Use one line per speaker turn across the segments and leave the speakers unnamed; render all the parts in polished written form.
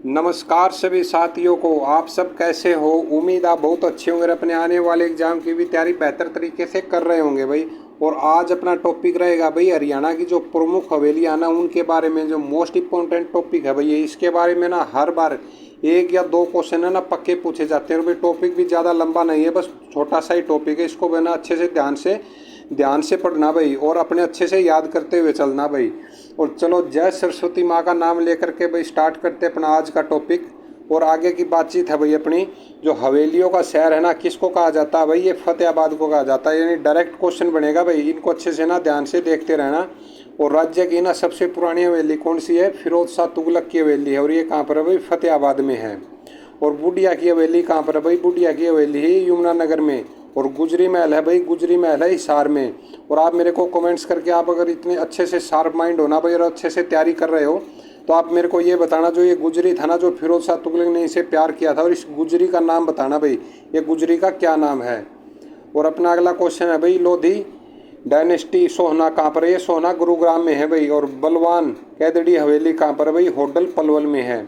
नमस्कार सभी साथियों को। आप सब कैसे हो? उम्मीद आप बहुत अच्छे होंगे, अपने आने वाले एग्जाम की भी तैयारी बेहतर तरीके से कर रहे होंगे भाई। और आज अपना टॉपिक रहेगा भाई हरियाणा की जो प्रमुख हवेलियाँ ना उनके बारे में, जो मोस्ट इम्पोर्टेंट टॉपिक है भाई ये। इसके बारे में ना हर बार एक या दो क्वेश्चन है ना पक्के पूछे जाते हैं। और भाई टॉपिक भी ज़्यादा लंबा नहीं है, बस छोटा सा ही टॉपिक है। इसको ना अच्छे से ध्यान से पढ़ना भाई, और अपने अच्छे से याद करते हुए चलना भाई। और चलो जय सरस्वती माँ का नाम लेकर के भाई स्टार्ट करते अपना आज का टॉपिक। और आगे की बातचीत है भाई अपनी, जो हवेलियों का शहर है ना किसको कहा जाता है भाई? ये फतेहाबाद को कहा जाता है। यानी डायरेक्ट क्वेश्चन बनेगा भाई, इनको अच्छे से ना ध्यान से देखते रहना। और राज्य की ना सबसे पुरानी हवेली कौन सी है? फिरोज शाह तुगलक की हवेली है, और ये कहाँ पर है भाई? फतेहाबाद में है। और बुढ़िया की हवेली कहाँ पर है भाई? बुढ़िया की हवेली है यमुनानगर में। और गुजरी महल है भाई, गुजरी महल है हिसार में। और आप मेरे को कमेंट्स करके, आप अगर इतने अच्छे से शार्प माइंड होना भाई और अच्छे से तैयारी कर रहे हो, तो आप मेरे को ये बताना, जो ये गुजरी था ना, जो फिरोज शाह तुगलक ने इसे प्यार किया था, और इस गुजरी का नाम बताना भाई, ये गुजरी का क्या नाम है। और अपना अगला क्वेश्चन है भाई, लोधी डायनेस्टी सोहना कहाँ पर है? ये सोहना गुरुग्राम में है भाई। और बलवान कैदड़ी हवेली कहाँ पर है भाई? होडल पलवल में है।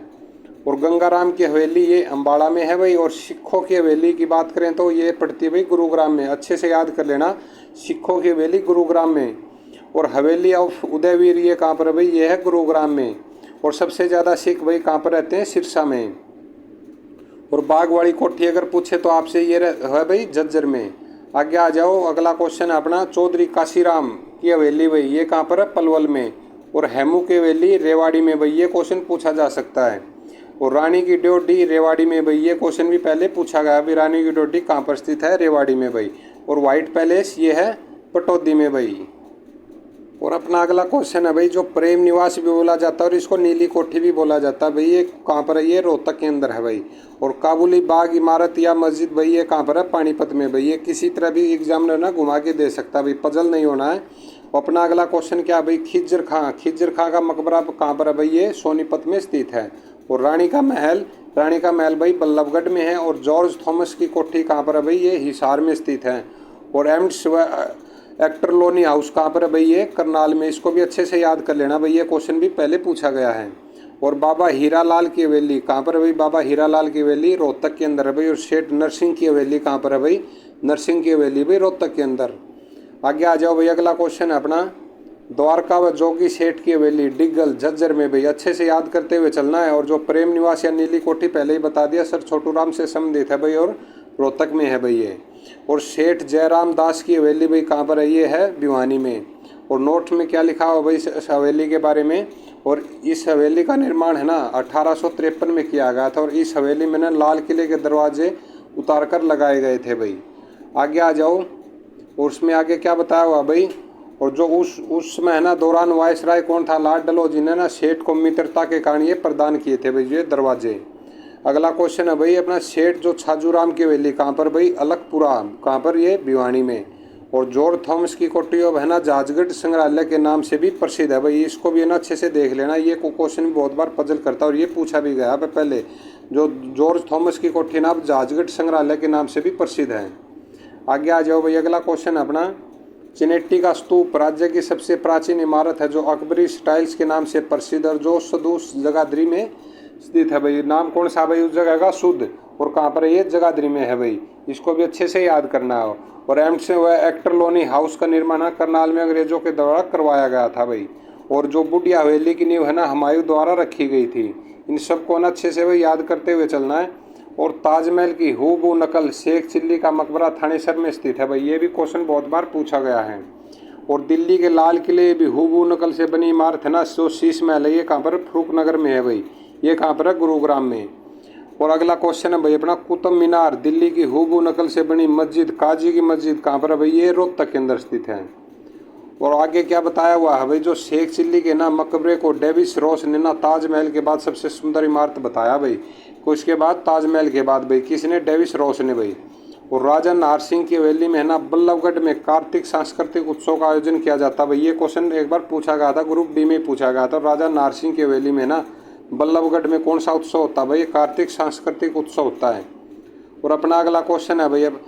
और गंगाराम की हवेली ये अम्बाड़ा में है भाई। और सिखों की हवेली की बात करें तो ये पड़ती है भाई गुरुग्राम में। अच्छे से याद कर लेना, सिखों की हवेली गुरुग्राम में। और हवेली ऑफ उदयवीर ये कहाँ पर है भाई? ये है गुरुग्राम में। और सबसे ज़्यादा सिख भाई कहाँ पर रहते हैं? सिरसा में। और बागवाड़ी कोठी अगर पूछे तो आपसे ये है भाई झज्जर में। आगे आ जाओ, अगला क्वेश्चन है अपना, चौधरी काशीराम की हवेली भाई ये कहाँ पर है? पलवल में। और हेमू की हवेली रेवाड़ी में भाई, ये क्वेश्चन पूछा जा सकता है। और रानी की ड्योढ़ी रेवाड़ी में भाई, ये क्वेश्चन भी पहले पूछा गया अभी, रानी की ड्योढ़ी कहाँ पर स्थित है? रेवाड़ी में भाई। और व्हाइट पैलेस ये है पटौदी में भाई। और अपना अगला क्वेश्चन है भाई, जो प्रेम निवास भी बोला जाता है और इसको नीली कोठी भी बोला जाता है भाई, ये कहाँ पर है? ये रोहतक के अंदर है भाई। और काबुली बाग इमारत या मस्जिद भाई ये कहाँ पर है? पानीपत में भाई। ये किसी तरह भी एग्जामिनर ना घुमा के दे सकता है भाई, पजल नहीं होना है। और अपना अगला क्वेश्चन क्या भाई, खिज्जर खां का मकबरा कहाँ पर है भाई? ये सोनीपत में स्थित है। और रानी का महल भाई बल्लभगढ़ में है। और जॉर्ज थॉमस की कोठी कहाँ पर है भाई? ये हिसार में स्थित है। और एक्टरलोनी हाउस कहाँ पर है भाई? ये करनाल में। इसको भी अच्छे से याद कर लेना भाई, ये क्वेश्चन भी पहले पूछा गया है। और बाबा हीरालाल की हवेली कहाँ पर है भाई? बाबा हीरालाल की हवेली रोहतक के अंदर है भाई। और सेठ नरसिंह की हवेली कहाँ पर है भाई? नरसिंह की हवेली भाई रोहतक के अंदर। आगे आ जाओ भाई, अगला क्वेश्चन है अपना, द्वारका व जोगी सेठ की हवेली डिग्गल झज्जर में भाई। अच्छे से याद करते हुए चलना है। और जो प्रेम निवास या नीली कोठी पहले ही बता दिया, सर छोटू राम से संबंधित है भाई, और रोहतक में है भाई ये। और सेठ जयराम दास की हवेली भाई कहाँ पर है? ये है भिवानी में। और नोट में क्या लिखा हुआ भाई इस हवेली के बारे में? और इस हवेली का निर्माण है ना 1853 में किया गया था। और इस हवेली में ना लाल किले के दरवाजे उतार कर लगाए गए थे भाई। आगे आ जाओ, और उसमें आगे क्या बताया हुआ भाई? और जो उस समय है ना दौरान वायसराय कौन था? लॉर्ड डलहौजी ने ना सेठ को मित्रता के कारण ये प्रदान किए थे भाई ये दरवाजे। अगला क्वेश्चन है भाई अपना, सेठ जो छाजूराम की हवेली कहाँ पर भाई? अलकपुरा कहाँ पर? ये भिवानी में। और जॉर्ज थॉमस की कोठी अब है ना जहाजगढ़ संग्रहालय के नाम से भी प्रसिद्ध है भाई। इसको भी है ना अच्छे से देख लेना, ये क्वेश्चन भी बहुत बार पजल करता है और ये पूछा भी गया है पहले। जो जॉर्ज थॉमस की कोठी ना अब जहाजगढ़ संग्रहालय के नाम से भी प्रसिद्ध है। आगे आ जाओ भाई, अगला क्वेश्चन अपना, चिनेट्टी का स्तूप राज्य की सबसे प्राचीन इमारत है जो अकबरी स्टाइल्स के नाम से प्रसिद्ध और जो सदूस जगाधरी में स्थित है भाई। नाम कौन सा भाई उस जगह का? शुद्ध। और कहाँ पर है? ये जगाधरी में है भाई। इसको भी अच्छे से याद करना हो। और एम से वह एक्टरलोनी हाउस का निर्माण करनाल में अंग्रेजों के द्वारा करवाया गया था भाई। और जो बुढ़िया हवेली की नींव है ना हुमायूं द्वारा रखी गई थी। इन सबको ना अच्छे से भाई याद करते हुए चलना है। और ताजमहल की हूबहू नकल शेख चिल्ली का मकबरा थानेसर में स्थित है भाई, ये भी क्वेश्चन बहुत बार पूछा गया है। और दिल्ली के लाल किले भी हूबहू नकल से बनी इमारत है ना, जो शीश महल है, ये कहाँ पर? फरूख नगर में है भाई। ये कहाँ पर है? गुरुग्राम में। और अगला क्वेश्चन है भाई अपना, कुतुब मीनार दिल्ली की हूबहू नकल से बनी मस्जिद काजी की मस्जिद कहाँ पर है भाई? ये रोहतक के अंदर स्थित है। और आगे क्या बताया हुआ है भाई, जो शेख चिल्ली के ना मकबरे को डेविस रॉस ने ना ताजमहल के बाद सबसे सुंदर इमारत बताया भाई। उसके बाद ताजमहल के बाद भाई किसने? डेविस रॉस ने भाई। और राजा नाहर सिंह की हवेली में है ना बल्लभगढ़ में कार्तिक सांस्कृतिक उत्सव का आयोजन किया जाता है भाई। ये क्वेश्चन एक बार पूछा गया था, ग्रुप डी में पूछा गया था। राजा नाहर सिंह की हवेली में ना बल्लभगढ़ में कौन सा उत्सव होता है भाई? कार्तिक सांस्कृतिक उत्सव होता है। और अपना अगला क्वेश्चन है भाई, अब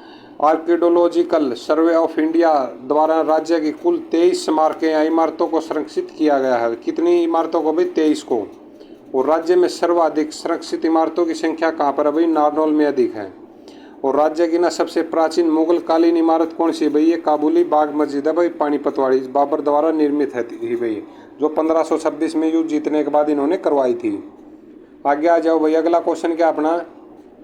आर्कियोलॉजिकल सर्वे ऑफ इंडिया द्वारा राज्य की कुल 23 स्मारकें या इमारतों को संरक्षित किया गया है। कितनी इमारतों को भाई? 23 को। और राज्य में सर्वाधिक संरक्षित इमारतों की संख्या कहाँ पर है भाई? नारनौल में अधिक है। और राज्य की ना सबसे प्राचीन मुगल कालीन इमारत कौन सी है भाई? ये काबुली बाग मस्जिद है भाई, पानीपत वाली, बाबर द्वारा निर्मित है भाई, जो 1526 में युद्ध जीतने के बाद इन्होंने करवाई थी। आगे आ जाओ भाई, अगला क्वेश्चन क्या अपना,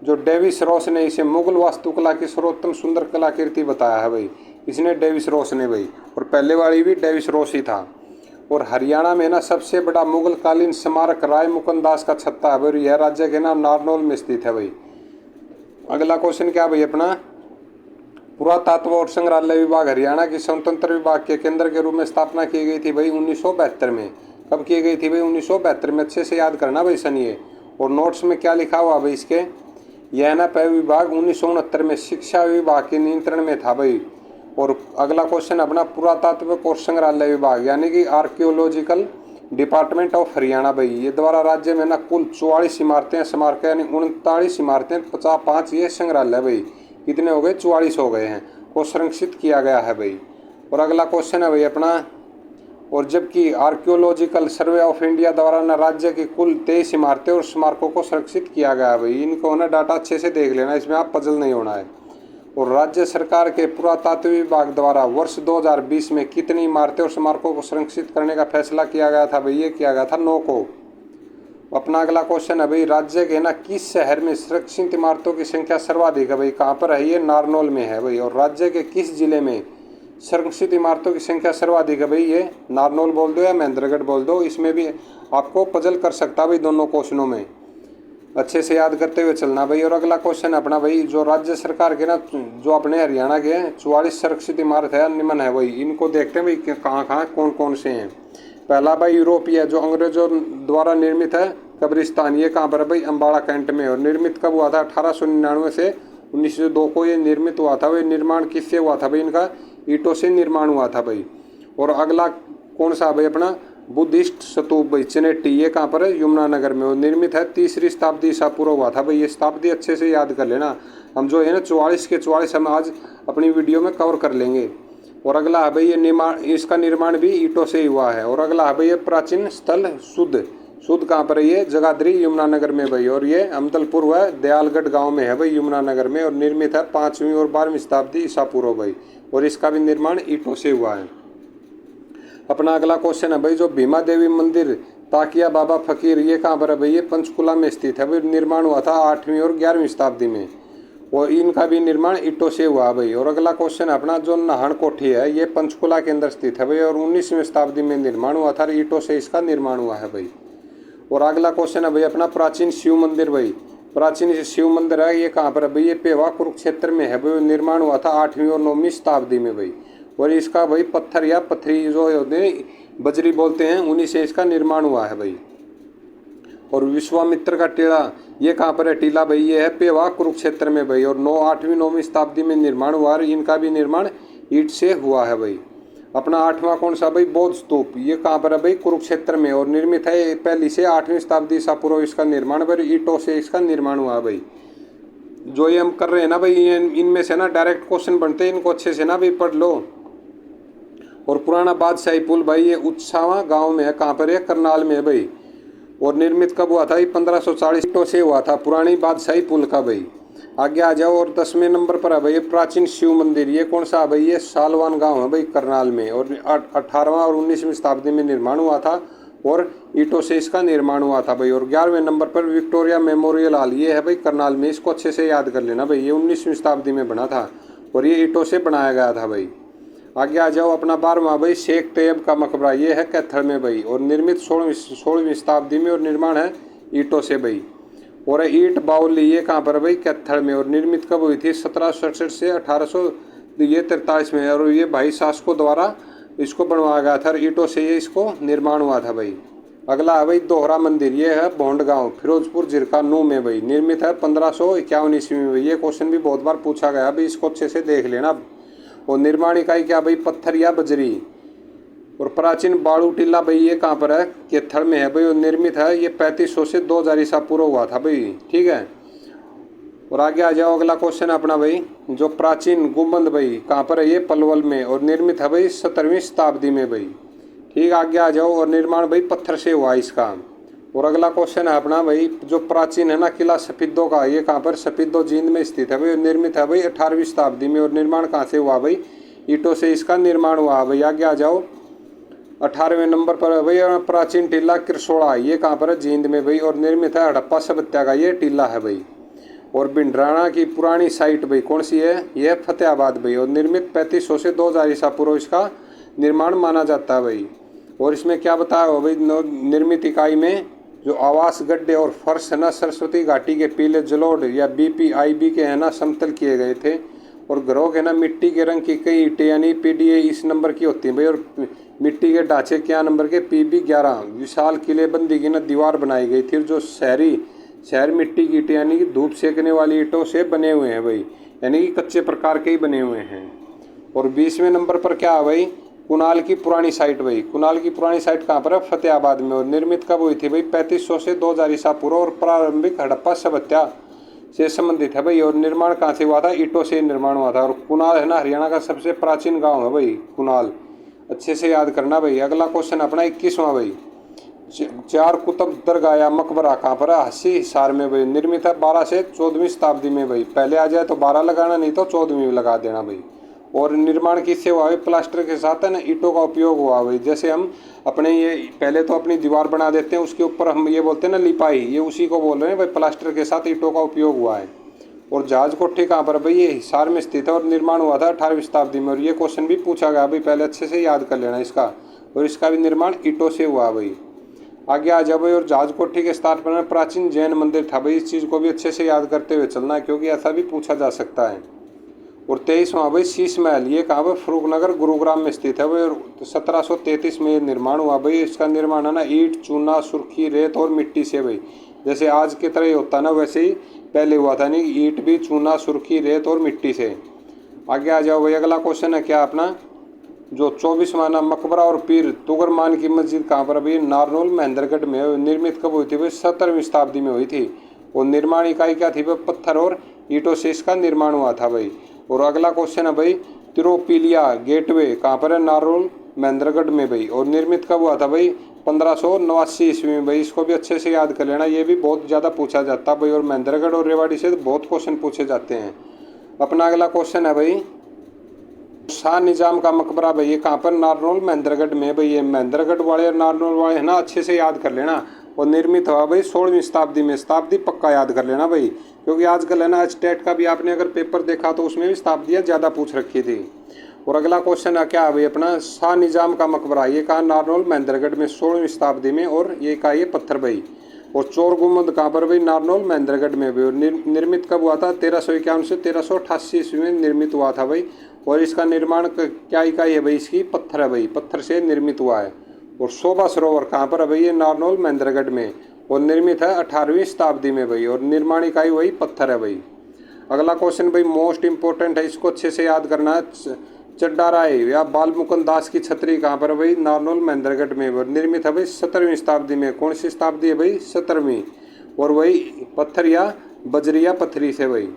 जो डेविस रॉस ने इसे मुगल वास्तुकला की सर्वोत्तम सुंदर कलाकृति बताया है भाई, इसने डेविस रॉस ने भाई, और पहले वाली भी डेविस रॉस ही था। और हरियाणा में ना सबसे बड़ा मुगल कालीन स्मारक राय मुकुंदास का छत्ता है भाई, यह राज्य के नाम नारनौल में स्थित है भाई। अगला क्वेश्चन क्या भाई अपना, पुरातत्व और संग्रहालय विभाग हरियाणा की स्वतंत्र विभाग के केंद्र के रूप में स्थापना की गई थी भाई 1972 में। कब की गई थी भाई? 1972 में। अच्छे से याद करना भाई सन ये। और नोट्स में क्या लिखा हुआ भाई इसके, यह ना पहला विभाग 1969 में शिक्षा विभाग के नियंत्रण में था भाई। और अगला क्वेश्चन अपना, पुरातत्व और संग्रहालय विभाग यानी कि आर्कियोलॉजिकल डिपार्टमेंट ऑफ हरियाणा भाई, ये द्वारा राज्य में ना कुल 44 इमारतें, स्मारक यानी 39 इमारतें, 55 ये संग्रहालय भाई, कितने हो गए? 44 हो गए हैं, को संरक्षित किया गया है भाई। और अगला क्वेश्चन है भाई अपना, और जबकि आर्कियोलॉजिकल सर्वे ऑफ इंडिया द्वारा ना राज्य की कुल 23 इमारतें और स्मारकों को संरक्षित किया गया है भाई। इनको ना डाटा अच्छे से देख लेना, इसमें आप पजल नहीं होना है। और राज्य सरकार के पुरातत्व विभाग द्वारा वर्ष 2020 में कितनी इमारतें और स्मारकों को संरक्षित करने का फैसला किया गया था भाई? ये किया गया था 9 को। अपना अगला क्वेश्चन है भाई, राज्य के ना किस शहर में संरक्षित इमारतों की संख्या सर्वाधिक है भाई? कहाँ पर है? ये नारनौल में है भाई। और राज्य के किस जिले में संरक्षित इमारतों की संख्या सर्वाधिक है भाई? ये नारनौल बोल दो या महेंद्रगढ़ बोल दो, इसमें भी आपको पजल कर सकता है भाई दोनों क्वेश्चनों में, अच्छे से याद करते हुए चलना भाई। और अगला क्वेश्चन अपना भाई, जो राज्य सरकार के ना जो अपने हरियाणा के 44 संरक्षित इमारत है निम्न है भाई, इनको देखते हैं भाई कहाँ कहाँ कौन कौन से हैं। पहला भाई यूरोपीय, जो अंग्रेजों द्वारा निर्मित है कब्रिस्तान, ये कहाँ पर है भाई? अम्बाड़ा कैंट में। और निर्मित कब हुआ था? 1899 से 1902 को ये निर्मित हुआ था भाई। निर्माण किससे हुआ था भाई? इनका ईंटों से निर्माण हुआ था भाई। और अगला कौन सा भाई अपना, बुद्धिस्ट स्तूप भाई चनेटी, ये कहाँ पर है? यमुनानगर में। और निर्मित है 3री शताब्दी ईसा पूर्व हुआ था भाई। ये शताब्दी अच्छे से याद कर लेना, हम जो है ना 44 के 44 हम आज अपनी वीडियो में कवर कर लेंगे। और अगला है भाई ये निर्माण, इसका निर्माण भी ईंटों से ही हुआ है। और अगला है भाई ये प्राचीन स्थल शुद्ध कहाँ पर है? ये जगाधरी यमुनानगर में भाई। और ये अमतलपुर व दयालगढ़ गांव में है भाई यमुनानगर में। और निर्मित है 5वीं और 12वीं शताब्दी ईसा पूर्व भाई। और इसका भी निर्माण ईंटों से हुआ है। अपना अगला क्वेश्चन है भाई, जो भीमा देवी मंदिर ताकिया बाबा फकीर, ये कहाँ पर है भाई? ये पंचकुला में स्थित है भाई। निर्माण हुआ था 8वीं और 11वीं शताब्दी में। और इनका भी निर्माण ईंटों से हुआ भाई। और अगला क्वेश्चन अपना, जो नाहन कोठी है ये पंचकुला के अंदर स्थित है भाई। और 19वीं शताब्दी में निर्माण हुआ था, ईंटों से इसका निर्माण हुआ है भाई। और अगला क्वेश्चन है भाई अपना, प्राचीन शिव मंदिर भाई, प्राचीन शिव मंदिर है ये कहाँ पर है भाई? ये पेवा कुरुक्षेत्र में है भाई। निर्माण हुआ था 8वीं और 9वीं शताब्दी में भाई। और इसका भाई पत्थर या पथरी जो होते हैं बजरी बोलते हैं, उन्हीं से इसका निर्माण हुआ है भाई। और विश्वामित्र का टीला, ये कहाँ पर है टीला भाई? ये है पेवा कुरुक्षेत्र में भाई। और 8वीं 9वीं शताब्दी में निर्माण हुआ है। इनका भी निर्माण ईंट से हुआ है भाई। अपना 8वां कौन सा भाई? बौद्ध स्तूप, ये कहाँ पर है भाई? कुरुक्षेत्र में। और निर्मित है पहली से 8वीं शताब्दी ईसा पूर्व इसका निर्माण भाई। ईंटों से इसका निर्माण हुआ है भाई। जो ये हम कर रहे हैं ना भाई, इनमें से ना डायरेक्ट क्वेश्चन बनते हैं, इनको अच्छे से ना भाई पढ़ लो। और पुराना बादशाही पुल भाई, ये उत्सावा गांव में है। कहाँ पर है? करनाल में है भाई। और निर्मित कब हुआ था? 1540 ईंटों से हुआ था, पुरानी बादशाही पुल का भाई। आगे आ जाओ। और 10वें नंबर पर है भाई प्राचीन शिव मंदिर, ये कौन सा है भाई? ये सालवान गांव है भाई करनाल में। और 18वां और 19वीं शताब्दी में निर्माण हुआ था। और ईंटों से इसका निर्माण हुआ था भाई। और 11वें नंबर पर विक्टोरिया मेमोरियल हॉल, ये है भाई करनाल में। इसको अच्छे से याद कर लेना भाई, ये 19वीं शताब्दी में बना था और ये ईंटों से बनाया गया था भाई। आगे आ जाओ। अपना 12वां भाई शेख तैयब का मकबरा, ये है कैथल में भाई। और निर्मित 16वीं शताब्दी में। और निर्माण है ईंटों से भाई। और ईंट बाउली, ये कहाँ पर है भाई? कैथल में। और निर्मित कब हुई थी? 1767 से 1843 में। और ये भाई शासकों द्वारा इसको बनवाया गया था। ईंटों से ये इसको निर्माण हुआ था भाई। अगला है भाई दोहरा मंदिर, ये है भोंड गाँव फिरोजपुर जिरका नू में भाई। निर्मित है 1551 ईस्वी में भाई। ये क्वेश्चन भी बहुत बार पूछा गया भाई, इसको अच्छे से देख लेना। और निर्माण इकाई क्या भाई? पत्थर या बजरी। और प्राचीन बाड़ू टीला भाई, ये कहाँ पर है? कैथल में है भाई। और निर्मित है ये 3500 से 2000 ईसा पूर्व हुआ था भाई। ठीक है। और आगे आ जाओ। अगला क्वेश्चन अपना भाई, जो प्राचीन गुम्बद भाई कहाँ पर है? ये पलवल में। और निर्मित है भाई 17वीं शताब्दी में भाई। ठीक, आगे आ जाओ। और निर्माण भाई पत्थर से हुआ इसका। और अगला क्वेश्चन है अपना भाई, जो प्राचीन है ना किला सफिद्दो का, ये कहाँ पर, सफिद्दो जींद में स्थित है भाई, निर्मित है भाई 18वीं शताब्दी में। और निर्माण कहाँ से हुआ भाई, ईंटों से इसका निर्माण हुआ भाई। आगे आ जाओ 18वें नंबर पर है भाई प्राचीन टीला किरसोड़ा, ये कहाँ पर है, जींद में भाई। और निर्मित है हड़प्पा सभ्यता का ये टीला है भाई। और भिंडराना की पुरानी साइट भाई कौन सी है, यह फतेहाबाद भाई। और निर्मित 3500 से 2000 ईसा पूर्व इसका निर्माण माना जाता है भाई। और इसमें क्या बताया हुआ भाई, निर्मित इकाई में जो आवास गड्ढे और फर्श है ना सरस्वती घाटी के पीले जलोढ़ या BPIB के है ना समतल किए गए थे। और घरों के ना मिट्टी के रंग की कई ईंटें यानी PDA इस नंबर की होती है भाई। और मिट्टी के ढांचे क्या नंबर के, PB11 विशाल किलेबंदी की ना दीवार बनाई गई थी। जो शहर मिट्टी की ईंटें यानी कि धूप सेकने वाली ईंटों से बने हुए हैं भाई, यानी कि कच्चे प्रकार के ही बने हुए हैं। और 20वें नंबर पर क्या है भाई, कुणाल की पुरानी साइट भाई। कुणाल की पुरानी साइट कहाँ पर है, फतेहाबाद में। और निर्मित कब हुई थी भाई, 3500 से 2000 ईसा पूर्व। और प्रारंभिक हड़प्पा सभ्यता से संबंधित है भाई। और निर्माण कहाँ से हुआ था, ईंटों से निर्माण हुआ था। और कुणाल है ना हरियाणा का सबसे प्राचीन गाँव है भाई कुणाल, अच्छे से याद करना भाई। अगला क्वेश्चन अपना 21वां भाई, चार कुतुब दरगाह या मकबरा कहाँ पर है, हस्सी हिसार में भाई। निर्मित है 12 से 14वीं शताब्दी में भाई। पहले आ जाए तो 12 लगाना, नहीं तो 14वीं लगा देना भाई। और निर्माण किससे हुआ है, प्लास्टर के साथ है ना ईंटों का उपयोग हुआ भाई। जैसे हम अपने ये पहले तो अपनी दीवार बना देते हैं, उसके ऊपर हम ये बोलते हैं ना लिपाई, ये उसी को बोल रहे हैं भाई, प्लास्टर के साथ ईंटों का उपयोग हुआ है। और जहाज कोठी कहाँ पर भाई, ये हिसार में स्थित है। और निर्माण हुआ था 18वीं शताब्दी में। और ये क्वेश्चन भी पूछा गया भाई, पहले अच्छे से याद कर लेना इसका। और इसका भी निर्माण ईंटों से हुआ भाई। आगे आ जाओ भाई, और जहाज कोठी के स्थापना में प्राचीन जैन मंदिर था भाई। इस चीज़ को भी अच्छे से याद करते हुए चलना है, क्योंकि ऐसा भी पूछा जा सकता है। और 23वां भाई, शीश महल, ये कहाँ पर, फरूखनगर गुरुग्राम में स्थित है भाई। और 1733 में निर्माण हुआ भाई। इसका निर्माण है ना ईंट, चूना, सुर्खी, रेत और मिट्टी से भाई। जैसे आज की तरह ही होता ना, वैसे ही पहले हुआ था, नहीं ईंट भी, चूना, सुर्खी, रेत और मिट्टी से। आगे आ जाओ भाई, अगला क्वेश्चन है क्या अपना, जो 24वां ना मकबरा और पीर तुगरमान की मस्जिद कहाँ पर अभी, नारनौल महेंद्रगढ़ में। निर्मित कब हुई थी भाई, 17वीं शताब्दी में हुई थी। और निर्माण इकाई क्या थी भाई, पत्थर और ईंटों से इसका निर्माण हुआ था भाई। और अगला क्वेश्चन है भाई, तिरुपिलिया गेटवे कहाँ पर है, नारनौल महेंद्रगढ़ में भाई। और निर्मित कब हुआ था भाई, 1589 ईस्वी में भाई। इसको भी अच्छे से याद कर लेना, ये भी बहुत ज़्यादा पूछा जाता है भाई। और महेंद्रगढ़ और रेवाड़ी से बहुत क्वेश्चन पूछे जाते हैं। अपना अगला क्वेश्चन है भाई, शाह निजाम का मकबरा भाई, ये कहाँ पर, नारनौल महेंद्रगढ़ में भाई। ये महेंद्रगढ़ वाले और नारनौल वाले है ना, अच्छे से याद कर लेना। और निर्मित हुआ भाई 16वीं शताब्दी में। शताब्दी पक्का याद कर लेना भाई, क्योंकि आजकल है ना स्टेट का भी आपने अगर पेपर देखा तो उसमें भी शताब्दियाँ ज़्यादा पूछ रखी थी। और अगला क्वेश्चन है क्या है भाई अपना, शाह निजाम का मकबरा, ये कहाँ, नारनौल महेंद्रगढ़ में 16वीं शताब्दी में। और ये का ये पत्थर भाई। और चोर गुम्बद कहाँ पर भाई, नारनौल महेंद्रगढ़ में भी। और निर्मित कब हुआ था, 1351 से 1388 ईस्वी में निर्मित हुआ था भाई। और इसका निर्माण क्या इकाई है भाई, इसकी पत्थर है भाई, पत्थर से निर्मित हुआ है। और शोभा सरोवर कहाँ पर है भाई, ये नारनौल महेंद्रगढ़ में। और निर्मित है 18वीं शताब्दी में भाई। और निर्माण इकाई वही पत्थर है भाई। अगला क्वेश्चन भाई मोस्ट इंपॉर्टेंट है, इसको अच्छे से याद करना है। चड्डा राय या बाल मुकुंद दास की छतरी कहाँ पर है भाई, नारनौल महेंद्रगढ़ में। और निर्मित है भाई 17वीं शताब्दी में। कौन सी शताब्दी है भाई, 17वीं। और वही पत्थर या बजरी या पत्थरी से भाई।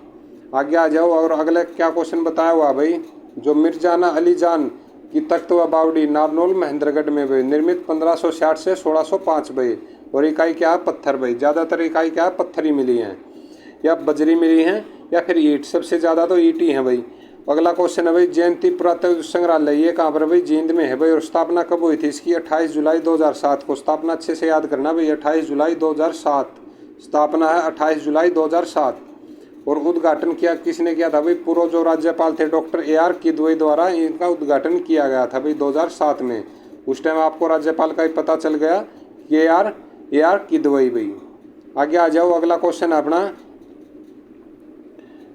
आगे आ जाओ, और अगला क्या क्वेश्चन बताया हुआ भाई, जो मिर्जाना अली जान की तख्त व बावड़ी, नारनौल महेंद्रगढ़ में भाई। निर्मित 1560 से 1605 भाई। और इकाई क्या है, पत्थर भाई। ज़्यादातर इकाई क्या है, पत्थर ही मिली हैं, या बजरी मिली हैं, या फिर ईंट। सबसे ज़्यादा तो ईंट ही हैं भाई। अगला क्वेश्चन है भाई, जयंती पुरातत्व संग्रहालय, ये कहाँ पर है भाई, जींद में है भाई। और स्थापना कब हुई थी इसकी, 28 जुलाई 2007 को। स्थापना अच्छे से याद करना भाई, 28 जुलाई 2007 स्थापना है, 28 जुलाई 2007। और उद्घाटन किया किसने किया था भाई, पूर्व जो राज्यपाल थे डॉक्टर AR किदवई द्वारा इनका उद्घाटन किया गया था भाई 2007 में। उस टाइम आपको राज्यपाल का ही पता चल गया, AR किदवई भाई। आगे आ जाओ, अगला क्वेश्चन है अपना,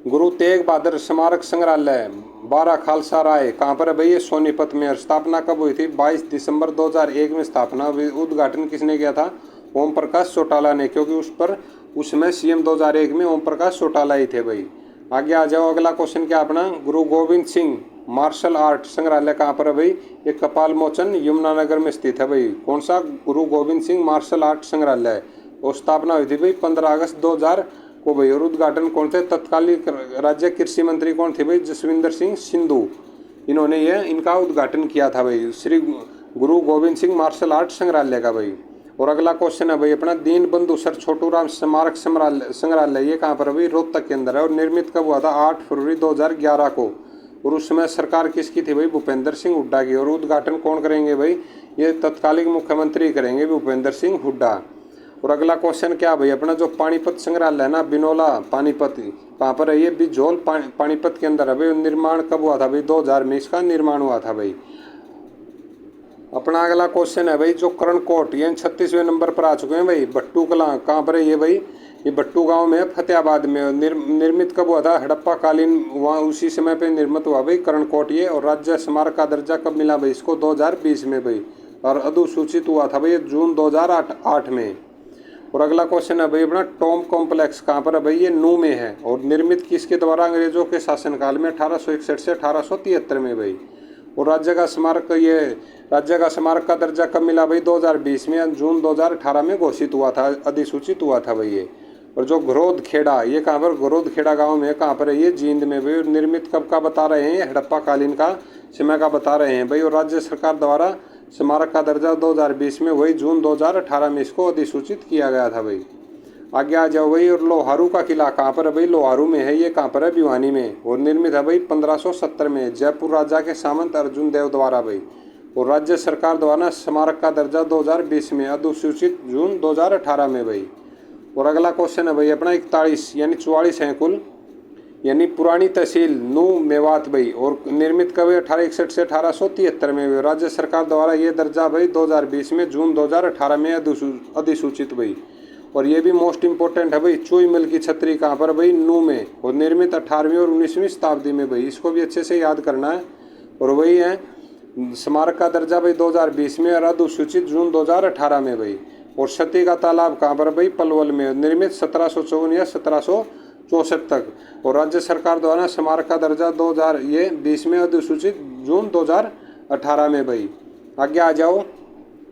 गुरु तेग बहादुर स्मारक संग्रहालय 12 खालसा राय कहाँ पर है भाई, ये सोनीपत में। और स्थापना कब हुई थी, 22 दिसंबर 2001 में स्थापना। उद्घाटन किसने किया था, ओम प्रकाश चौटाला ने, क्योंकि उसमें CM 2001 में ओम प्रकाश चौटाला ही थे भाई। आगे आ जाओ, अगला क्वेश्चन क्या अपना, गुरु गोविंद सिंह मार्शल आर्ट संग्रहालय कहाँ पर है भाई, ये कपाल मोचन यमुनानगर में स्थित है भाई। कौन सा, गुरु गोविंद सिंह मार्शल आर्ट संग्रहालय। और स्थापना हुई थी भाई 15 अगस्त 2000 को भाई। और उद्घाटन कौन थे, तत्कालीन राज्य कृषि मंत्री कौन थे भाई, जसविंदर सिंह सिंधु, इन्होंने इनका उद्घाटन किया था भाई, श्री गुरु गोविंद सिंह मार्शल आर्ट संग्रहालय का भाई। और अगला क्वेश्चन है भाई अपना दीन बंधु सर छोटूराम स्मारक संग्रहालय, ये कहाँ पर है भाई? रोहतक के अंदर है। और निर्मित कब हुआ था? 8 फरवरी 2011 को। और उस समय सरकार किसकी थी भाई? भूपेंद्र सिंह हुड्डा की। और उद्घाटन कौन करेंगे भाई? ये तत्कालीन मुख्यमंत्री करेंगे, भूपेंद्र सिंह हुड्डा। और अगला क्वेश्चन क्या भाई अपना जो पानीपत संग्रहालय है ना, बिनोला पानीपत, कहाँ पर है ये? बिजोल पानीपत के अंदर है भाई। निर्माण कब हुआ था भाई? 2000 में इसका निर्माण हुआ था भाई। अपना अगला क्वेश्चन है भाई जो कर्णकोट, ये 36वें नंबर पर आ चुके हैं भाई। भट्टू कला कहाँ पर है ये भाई? ये भट्टू गांव में है, फतेहाबाद में। निर्मित कब हुआ था? हड़प्पा कालीन, वहाँ उसी समय पे निर्मित हुआ भाई कर्णकोट ये। और राज्य स्मारक का दर्जा कब मिला भाई इसको? 2020 में भाई। और अधुसूचित हुआ था भाई जून 2008 में। और अगला क्वेश्चन है भाई अपना टॉम कॉम्प्लेक्स कहाँ पर है भाई? ये नू में है। और निर्मित किसके द्वारा? अंग्रेजों के शासनकाल में 1861 से 1873 में भाई। और राज्य का स्मारक का दर्जा कब मिला भाई? 2020 में, जून 2018 में घोषित हुआ था, अधिसूचित हुआ था भाई ये। और जो घरोद खेड़ा, ये कहाँ पर? घरोद खेड़ा गाँव में, कहाँ पर है ये? जींद में भाई। निर्मित कब का बता रहे हैं? हड़प्पा कालीन का समय का बता रहे हैं भाई। और राज्य सरकार द्वारा स्मारक का दर्जा 2020 में, वही जून 2018 में इसको अधिसूचित किया गया था भाई। आगे आ जाओ भाई। और लोहारू का किला कहाँ पर है भाई? लोहारू में है, ये कहाँ पर है? भिवानी में। और निर्मित है भाई 1570 में, जयपुर राजा के सामंत अर्जुन देव द्वारा भाई। और राज्य सरकार द्वारा स्मारक का दर्जा 2020 में, अधिसूचित जून 2018 में भाई। और अगला क्वेश्चन है भाई अपना 41 यानी 44 है कुल, यानी पुरानी तहसील नू मेवात भाई। और निर्मित कब? 1861 से 1873 में। राज्य सरकार द्वारा ये दर्जा भाई 2020 में, जून 2018 में अधिसूचित भाई। और ये भी मोस्ट इंपॉर्टेंट है भाई, चुई मिल की छतरी कहाँ पर भाई? नू में। और निर्मित 18वीं और 19वीं शताब्दी में भाई। इसको भी अच्छे से याद करना है। और वही है स्मारक का दर्जा भाई 2020 में और अधिसूचित जून 2018 में भाई। और सती का तालाब कहाँ पर भाई? पलवल में। निर्मित 1754 या 1764 तक। और राज्य सरकार द्वारा स्मारक का दर्जा 2020 में, अधिसूचित जून 2018 में भाई। आगे आ जाओ।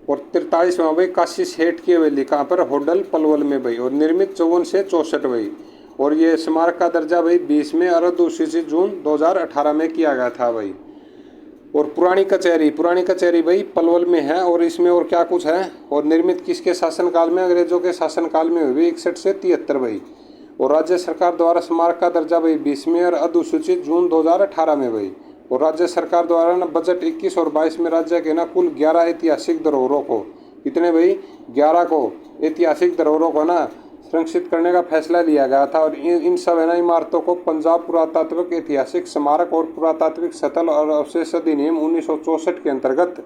और 43वां भाई काशी सेठ की हवेली कहाँ पर? होडल पलवल में भाई। और निर्मित 54 से 64 भाई। और ये स्मारक का दर्जा भाई 20 में और अधिसूचित जून 2018 में किया गया था भाई। और पुरानी कचहरी भाई पलवल में है। और इसमें और क्या कुछ है? और निर्मित किसके शासनकाल में? अंग्रेजों के शासनकाल में हुई 61 से 73 भाई। और राज्य सरकार द्वारा स्मारक का दर्जा भाई 20 में और अधिसूचित जून 2018 में भाई। और राज्य सरकार द्वारा ना बजट 21 और 22 में राज्य के ना कुल 11 ऐतिहासिक धरोहरों को, कितने भाई? 11 को ऐतिहासिक धरोहरों को ना संरक्षित करने का फैसला लिया गया था। और इन सब है ना इमारतों को पंजाब पुरातात्विक ऐतिहासिक स्मारक और पुरातात्विक स्थल और अवशेष अधिनियम 1964 के अंतर्गत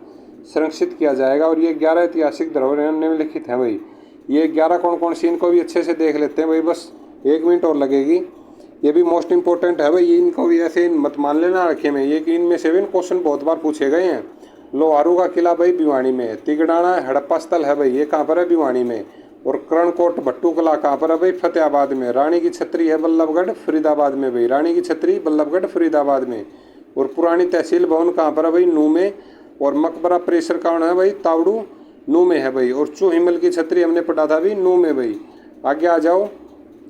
संरक्षित किया जाएगा। और ये 11 ऐतिहासिक धरोहरें निम्नलिखित हैं भाई। ये 11 कौन कौन सी, इनको भी अच्छे से देख लेते हैं भाई, बस 1 मिनट और लगेगी। ये भी मोस्ट इंपॉर्टेंट है भाई, इनको भी ऐसे मत मान लेना रखे में, ये कि इनमें से भी क्वेश्चन बहुत बार पूछे गए हैं। लोहारू का किला भाई भिवानी में। तिगड़ाना हड़प्पा स्थल है भाई, ये कहाँ पर है? भिवानी में। और कर्णकोट भट्टू कला कहाँ पर है भाई? फतेहाबाद में। रानी की छतरी है बल्लभगढ़ फरीदाबाद में भाई। रानी की छतरी बल्लभगढ़ फरीदाबाद में। और पुरानी तहसील भवन कहाँ पर है भाई? नू में। और मकबरा परिसर कौन है भाई? तावड़ू नू में है भाई। और चूहिमल की छतरी हमने पढ़ा था भाई नू में भाई। आगे आ जाओ।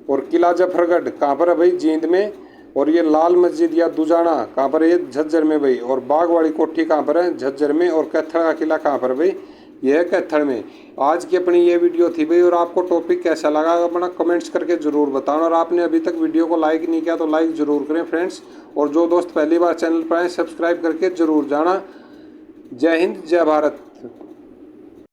और किला जफरगढ़ कहाँ पर है भाई? जींद में। और ये लाल मस्जिद या दुजाना कहाँ पर है? ये झज्जर में भाई। और बाग वाली कोठी कहाँ पर है? झज्जर में। और कैथड़ का किला कहाँ पर भाई? ये है कैथड़ में। आज की अपनी ये वीडियो थी भाई। और आपको टॉपिक कैसा लगा अपना कमेंट्स करके ज़रूर बताना। और आपने अभी तक वीडियो को लाइक नहीं किया तो लाइक ज़रूर करें फ्रेंड्स। और जो दोस्त पहली बार चैनल पर आए सब्सक्राइब करके ज़रूर जाना। जय हिंद, जय भारत।